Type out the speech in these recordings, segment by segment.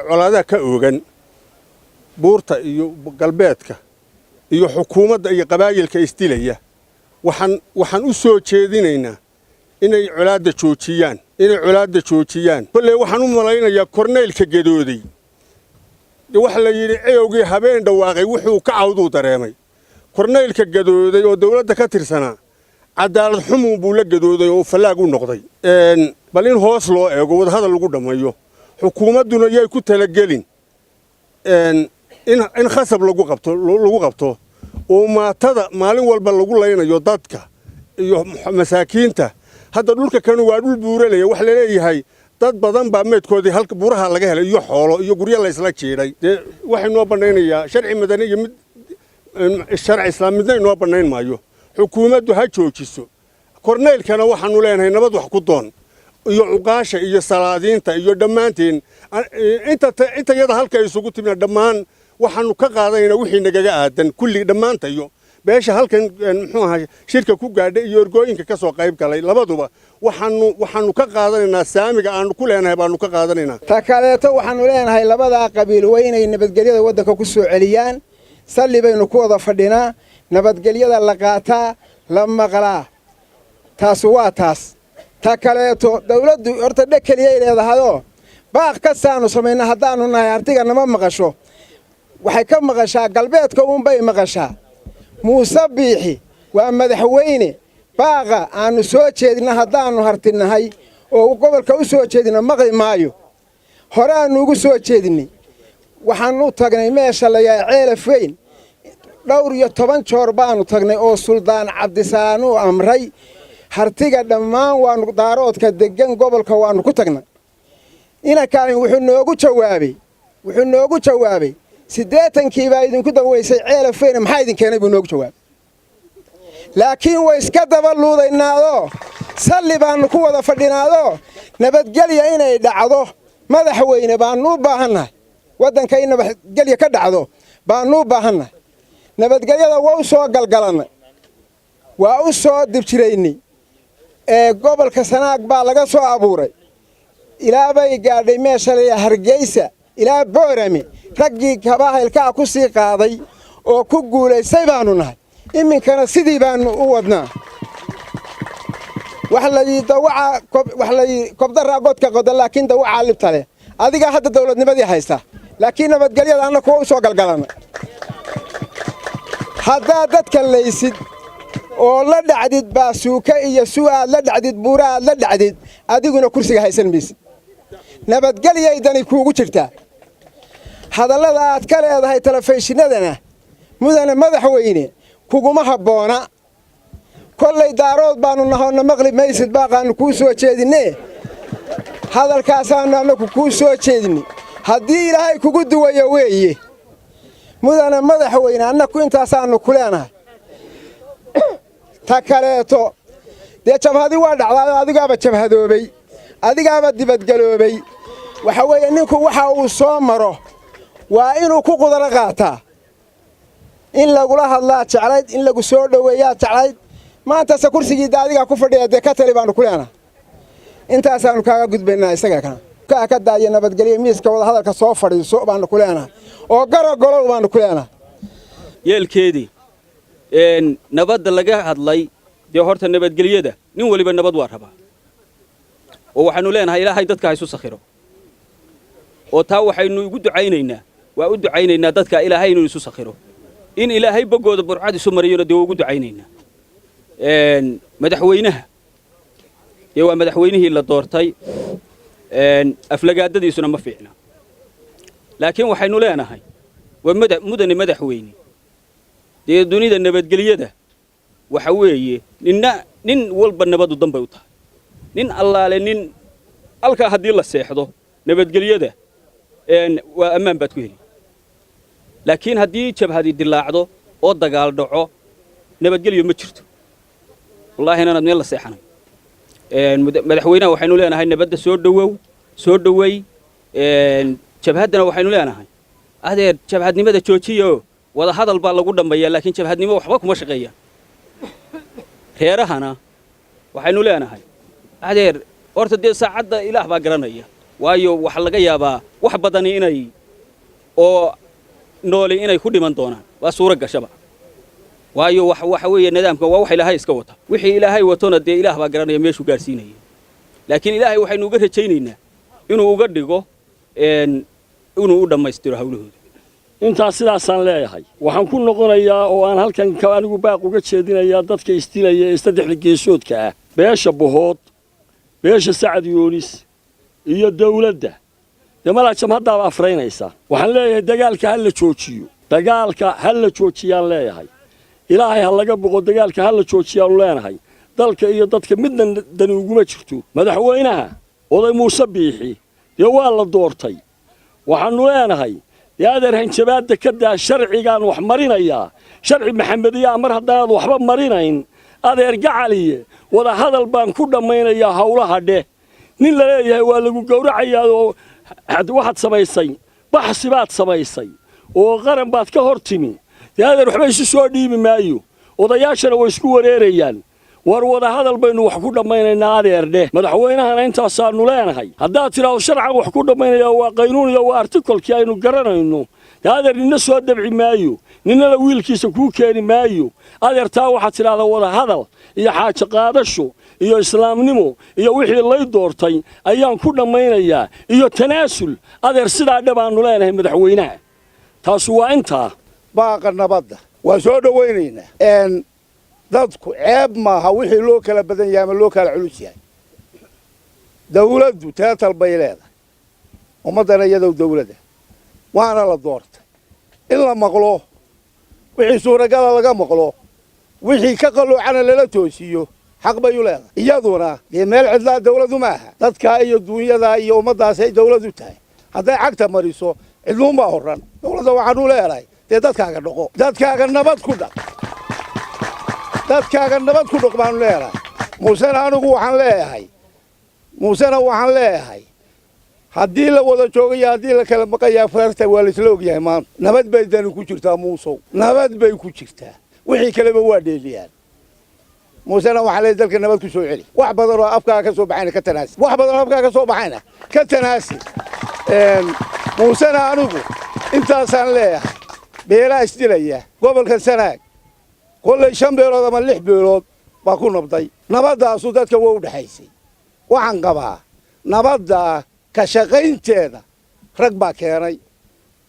colaadaha ka oogan buurta iyo galbeedka iyo xukuumadda iyo qabaayilka isdilaya waxaan u soo jeedinaynaa inay colaadda joojiyaan kullee waxaan u malaynayaa korneylka gadooday waxa la yiri ceeyowgii habeen dhawaaqay wuxuu ka cawduu dareemay korneylka gadooday oo dawladda ka tirsanaa cadaalad xumo buu la gadooday oo falaag u noqday bal in hoos loo eego wada hadal lagu dhamayo xukuumadduna yay ku talagelin in khasab lagu qabto oo maatada maalin walba lagu laynayo dadka iyo masaakiinta hadda dhulka kanu waa dhul buuralaya wax la leeyahay dad badan baa meedkoodii halka buuraha laga helay iyo xoolo iyo guryo la isla jeeday waxay noo banaynayaa sharci madani iyo mid sharci islaamidna noo banayn maayo xukuumaddu ha joojiso korneylkana waxaanu leenahay nabad wax ku doon iyo uqaasha iyo salaadiinta iyo dhammaanteen inta yada halka isugu timna dhammaan waxaanu ka qaadanaynaa wixii nagaga aadan kulli dhammaantayo beesha halkan muxuu ahaa shirka ku gaadhay iyo orgooyinka ka soo qayb galay labaduba waxaanu ka qaadanaynaa saamiga aanu ku leenahay baanu ka qaadanaynaa ta kaleeto waxaanu leenahay labada qabiil way inay nabadgelyada waddanka ku soo celiyaan salli baynu ku wada fadhinaa nabadgelyada la qaataa la maqlaa taas waa taas ta kaleeto dawladdu horta dhakaliye leedahayoo baaq ka saanu sameeyna haddaanu nahay artiga nama maqasho waxay ka maqashaa galbeedka uunbay maqashaa muuse biixi waa madaxweyne baaqa aanu soo jeedina haddaanu hartinahay oo gobolka u soo jeedina maqli maayo hore aanu ugu soo jeedinay waxaanu tagnay meesha la yahay ceelaf weyn dhowr iyo 10 joor baanu tagnay oo suldaan cabdisalaam uu amray hartiga dhammaan waanu daaroodka degan gobolka waanu ku tagnay inankaan wuxuu noogu jawaabay 80kii baa idinku daweysay ceelaf weyn maxaa idin keenay buu noogu jawaabay laakiin way iska daba luudaynaadoo salli baanu ku wada fadhinaadoo nabadgelya inay dhacdo madaxweyne baanu u baahannahay waddanka in nabadgelya ka dhacdo baanu u baahannahay nabadgelyada waa u soo galgalanay waa u soo dibjiraynay gobolka Sanaag baa laga soo abuuray ilaa bay gaadhay meesha la Hargeysa ilaa Boorame raggii kabaahilka ku sii qaaday oo ku guuleysay baanu nahay iminkana sidii baanu u wadnaa wax la kobdara godka qodan laakiin dawaca libtale adiga hadda dawladnimadii haysta laakiin nabadgelyada anna kuwa u soo galgalana hadda dadka laysid oo la dhacdid baasuuka iyo su'aad la dhacdid buuraad la dhacdid adiguna kursiga haysan maysid nabadgelyaydani kuugu jirtaa hadallada aad ka leedahay telefishinadana mudane madaxweyne kuguma habboona kollay daarood baanu nahoona maqli maysid baaqaanu kuu soo jeedinee hadalkaasaanu annagu kuu soo jeedinay haddii ilaahay kugu duwayo weeye mudane madaxweyne annagu intaasaanu ku leenahay ta kaleeto dee jabhadi waa dhacdaa adigaaba jabhadoobay adigaaba dibadgaloobay waxa weeye ninku waxa uu soo maro waa inuu ku qudara qaataa in lagula hadlaa jeclayd in lagu soo dhaweeyaa jeclayd maanta kursigii daadiga ku fadhiya de ka tali baanu ku leenahay intaasaanu kaaga gudbaynaa isaga ka daaya nabadgelyo miiska wada hadalka soo fadhiiso baanu ku leenahay oo garagolow baanu ku leenahay yeelkeedii nabadda laga hadlay dee horta nabadgelyada nin waliba nabad waa rabaa oo waxaanu leenahay ilaahay dadka ha isu sakhiro oo taa waxaynu ugu ducaynaynaa dadka ilaahay inuu isu sakhiro in ilaahay bogooda burcad isu mariyana dee ugu ducaynaynaa madaxweynaha dee waa madaxweynihii la doortay aflagaadadiisuna ma fiicna laakiin waxaynu leenahay waa mudane madaxweyne dee dunida nabadgelyada waxa weeye nin walba nabadu danbay u tahay nin allaale nin halkaa haddii la seexdo nabadgelyada waa ammaan baad ku heli laakiin haddii jabhadi dilaacdo oo dagaal dhaco nabadgelyo ma jirto wallaahi inaad meel la seexanay madaxweynaha waxaynu leenahay nabadda soo dhaweey jabhaddana waxaynu leenahay adeer jabhadnimada joojiyo wada hadal baa lagu dhammeeyaa laakiin jabhadnimo waxba kuma shaqeeyaan reerahana waxaynu leenahay adeer horta dee saacadda ilaah baa garanaya waayo waxa laga yaabaa wax badan inay oo nooli inay ku dhiman doonaan waa suura gashaba waayo waxa weeye nidaamka waa wax ilaahay iska wata wixii ilaahay watona dee ilaah baa garanaya meeshuu gaarsiinaya laakiin ilaahay waxaynu uga rajaynaynaa inuu uga dhigo inuu u dhammaystiro hawlahooda intaas sidaasaan leeyahay waxaan ku noqonayaa oo aan halkan anigu baaq uga jeedinayaa dadka istilaya ee saddexda geesoodka ah beesha Bohood beesha Sacad Yoonis iyo dawladda damaal jamhadda afreynaysa waxaan leeyahay dagaalka hal la joojiyaan leeyahay ilaahay hal laga boqo dagaalka hal la joojiyaan leenahay dalka iyo dadka midna dani uguma jirto madaxweynaha oday Muuse Biixi waa la doortay waxaanu leenahay adeer hanjabaadda ka daa sharcigaan wax marinayaa sharci maxamediya mar haddaan waxba marinayn adeer gacaliye wada hadal baan ku dhammaynayaa hawlaha dheh nin la leeyahay waa lagu gowracayaa oo waxaad samaysay baxsi baad samaysay oo qaran baad ka hor timi adeer waxba isu soo dhiibi maayo odayaashana way isku wareerayaan war wada hadal baynu wax ku dhammaynaynaa adeer dheh madaxweynahana intaasaanu leenahay haddaad tiraahdo sharcan wax ku dhammaynaya waa qaynuun iyo waa artikolkii aynu garanayno adeer nina soo dabci maayo ninna wiilkiisa kuu keeni maayo adeer taa waxaad tiraahdaa wada hadal iyo xaajo qaadasho iyo islaamnimo iyo wixii lay doortay ayaan ku dhammaynayaa iyo tanaasul adeer sidaa dhabaanu leenahay madaxweynaha taas waa intaa baaqa nabadda waa soo dhawaynaynaa dadku ceeb maaha wixii loo kala badan yahay ama loo kala culus yahay dawladdu teetal bay leedahay ummaddana iyadoo dawladda waana la doortay in la maqlo wixii suuragala laga maqlo wixii ka qalloocana lala toosiyo xaq bay u leedahay iyaduna dee meel cidlaa dawladdu maaha dadkaa iyo duunyadaa iyo ummaddaasay dawladdu tahay hadday cagta mariso cidluunbaa horran dawladda waxaanu leedahay dee dadkaaga dhaqo dadkaaga nabad ku dhaq dadkaaga nabad ku dhaq baanu leeyahay muusena waxaan leeyahay haddii la wada joogayo haddii la kala maqayaa farta waa laisla ogyahay maanta nabad bay dani ku jirtaa muusow nabad bay ku jirtaa wixii kaleba waa dheeliyaan muusena waxaan leeyahay dalka nabad ku soo celi wax badan oo afkaaga ka soo baxayna ka tanaasi muusena anigu intaasaan leeyahay beelaa isdilaya gobolka Sanaag kollay 5 beelood ama 6 beelood baa ku nabday nabadaasu dadka waa u dhaxaysay waxaan qabaa nabadda ka shaqaynteeda rag baa keenay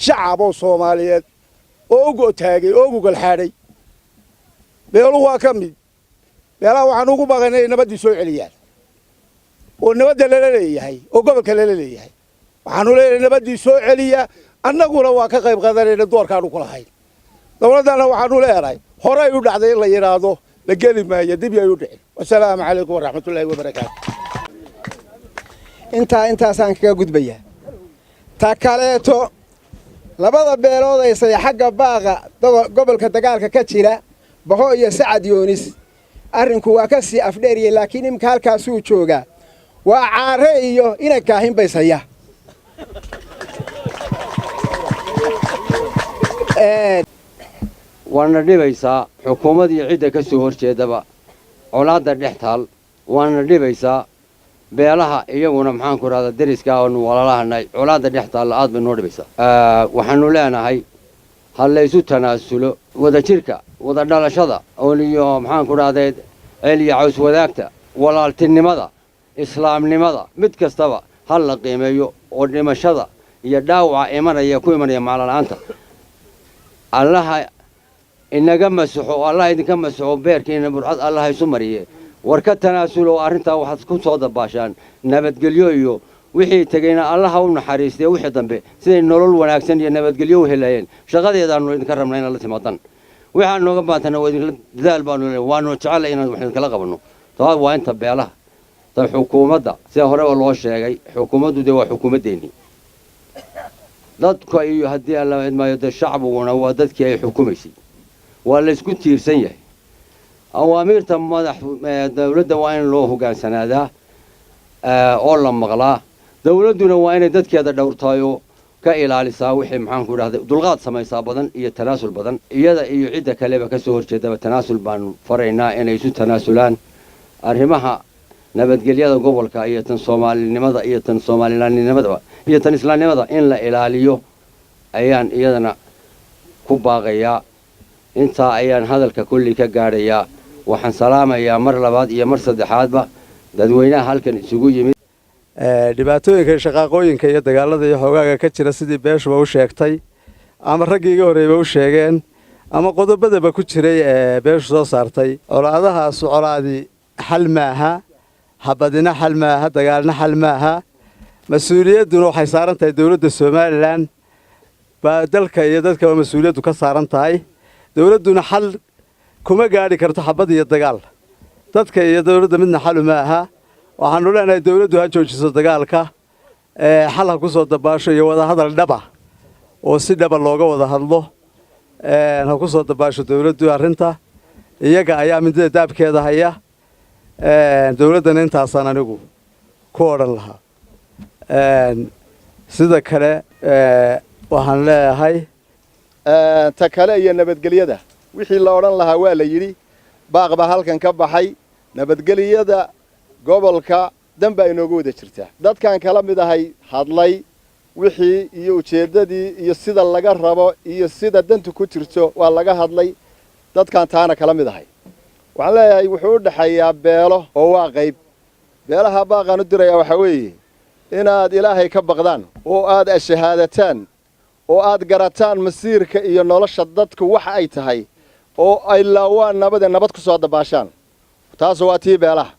shacab oo Soomaaliyeed oo ugu taagay oo ugu galxaaday beelu waa ka mid beelaha waxaan ugu baqanay nabadii soo celiyaan oo nabadda la leeyahay oo gobolka la leeyahay waxaanu leeyahay nabadii soo celiya annaguna waa ka qayb qaadanayna doorkaanu ku lahayn dawladana waxaanu leeyahay hore ay u dhacday la yiraahdo la geli maayo dib ay u dhicin wassalaamu calaykum waraxmatullaahi wabarakaatuh intaasaan kaga gudbaya ta kaleeto labada beelood ay say xagga baaqa gobolka dagaalka ka jira Boho iyo Sacad Yoonis arrinku waa ka sii afdheeriyay laakiin imka halkaas uu jooga waa caare iyo ina kaahin baysaya waana dhibaysaa xukuumad iyo cidda ka soo horjeedaba colaadda dhex taal waana dhibaysaa beelaha iyaguna maxaan ku raada dariska oo walaalahana colaadda dhex taal aad bay noo dhibaysaa waxaanu leenahay hal la isu tanaasulo wada jirka wada dhalashada oo iyo maxaan ku raadee celiya caws wadaagta walaaltinimada islaamnimada mid kastaba hal la qiimeeyo oo dhimashada iyo dhaawaca imanaya ku imanaya macallanaanta allaha inaga masaxo allah idinka masaxo beerkiina burcad allah isu mariye war ka tanaasulo arrinta waxaad ku soo dabaashaan nabadgelyo iyo wixii tagayna allah u naxariistay wixii dambe siday nolol wanaagsan iyo nabadgelyo u helayeen shaqadeedaanu idinka rabnaa in la timaadan waxaan nooga baantana dadaal baanu leeyahay waanu jecel inaan wax kala qabano taas waa inta beelaha ta xukuumadda sida hore loo sheegay xukuumaddu waa xukuumadeeni dadku iyo haddii alla idmaayo shacbiguna waa dadkii ay xukumaysay waa la isku tiirsan yahay awaamirta dawladda waa in loo hogaansanaada oo la maqlaa dawladduna waa inay dadkeeda dhowrtaayo ka ilaalisaa wixii maxaan ku idhahday dulqaad samaysaa badan iyo tanaasul badan iyada iyo cidda kaleba ka soo horjeedaba tanaasul baan faraynaa inay isu tanaasulaan arrimaha nabadgelyada gobolka iyo tan Soomaalinimada iyo tan Soomaalilaannimada iyo tan Islaamnimada in la ilaaliyo ayaan iyadana ku baaqayaa inta ayaan hadalka kulli ka gaarayaa waxaan salaamayaa mar labaad iyo mar saddexaadba dadweynaha halkan isugu yimid dhibaatooyinka shaqaaqooyinka iyo dagaalada iyo xoogaaga ka jira sidii beeshuba u sheegtay ama raggiiga horeeyba u sheegeen ama qodobadaba ku jiray beeshu soo saartay colaadahaas colaadi xal maaha habadina xal maaha dagaalna xal maaha mas'uuliyadduna waxay saaran tahay dawladda Soomaaliland baa dalka iyo dadka mas'uuliyaddu ka saaran tahay dawladduna xal kuma gaari karto habad iyo dagaal dadka iyo dawladda midna xal uma aha waxaanu leenahay dawladdu ha joojiso dagaalka xal ha ku soo dabaasho iyo wada hadal dhab ah oo si dhab looga wada hadlo ha ku soo dabaasho dawladdu arrinta iyaga ayaa midda daabkeeda haya dawladdan intaasaan anigu ku odhan lahaa sida kale waxaan leeyahay ta kale iyo nabadgelyada wixii la odhan lahaa waa la yidhi baaq baa halkan ka baxay nabadgelyada gobolka danba inoogu wada jirtaa dadkan kala mid ahay hadlay wixii iyo ujeeddadii iyo sida laga rabo iyo sida dantu ku jirto waa laga hadlay dadkan taana kala mid ahay waxaan leeyahay wuxuu u dhaxayaa beelo oo waa qayb beelaha baaqaan u dirayaa waxaa weeye inaad ilaahay ka baqdaan oo aad ashahaadataan oo aad garataan masiirka iyo nolosha dadku waxa ay tahay oo ay laawaan nabad ku soo dabaashaan taas waa tii beelaha